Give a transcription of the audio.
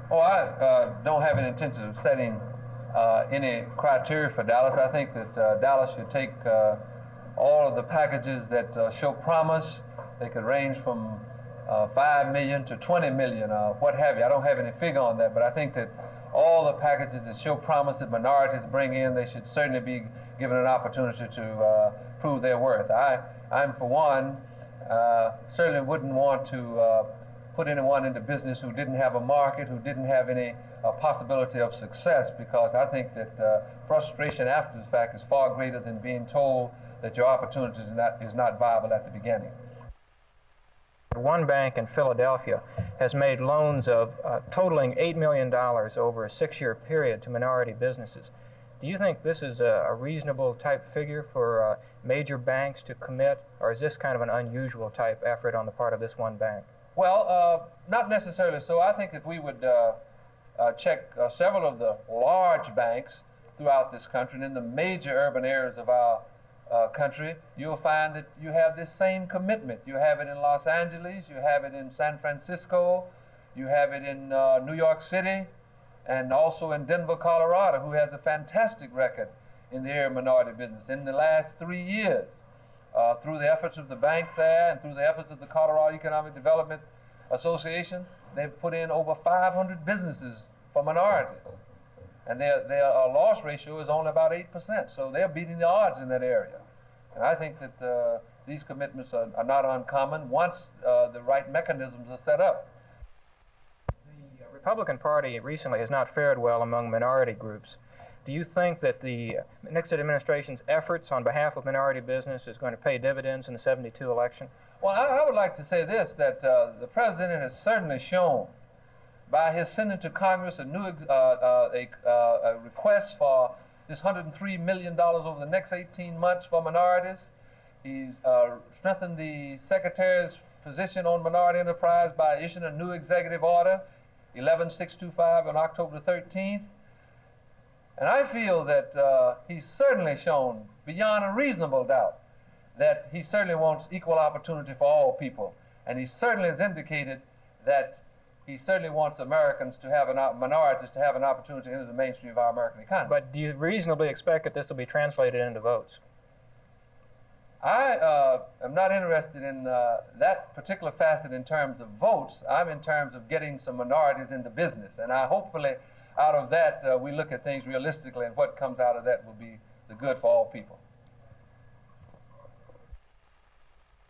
Oh, I don't have any intention of setting any criteria for Dallas. I think that Dallas should take all of the packages that show promise. They could range from 5 million to 20 million, what have you. I don't have any figure on that, but I think that all the packages that show promise that minorities bring in, they should certainly be given an opportunity to prove their worth. I'm for one, certainly wouldn't want to put anyone into business who didn't have a market, who didn't have any possibility of success, because I think that frustration after the fact is far greater than being told that your opportunity is not viable at the beginning. One bank in Philadelphia has made loans of totaling $8 million over a 6-year period to minority businesses. Do you think this is a reasonable type figure for major banks to commit, or is this kind of an unusual type effort on the part of this one bank? Well, not necessarily so. I think if we would check several of the large banks throughout this country and in the major urban areas of our country, you'll find that you have this same commitment. You have it in Los Angeles, you have it in San Francisco, you have it in New York City, and also in Denver, Colorado, who has a fantastic record in the area of minority business. In the last 3 years, through the efforts of the bank there and through the efforts of the Colorado Economic Development Association, they've put in over 500 businesses for minorities. And their loss ratio is only about 8%, so they're beating the odds in that area. And I think that these commitments are not uncommon once the right mechanisms are set up. The Republican Party recently has not fared well among minority groups. Do you think that the Nixon administration's efforts on behalf of minority business is going to pay dividends in the '72 election? Well, I would like to say this, that the president has certainly shown by his sending to Congress a new a request for this $103 million over the next 18 months for minorities. He strengthened the Secretary's position on minority enterprise by issuing a new executive order, 11625, on October 13th. And I feel that he's certainly shown, beyond a reasonable doubt, that he certainly wants equal opportunity for all people. And he certainly has indicated that he certainly wants Americans to have minorities to have an opportunity into the mainstream of our American economy. But do you reasonably expect that this will be translated into votes? I am not interested in that particular facet in terms of votes. I'm in terms of getting some minorities into business. And hopefully out of that we look at things realistically, and what comes out of that will be the good for all people.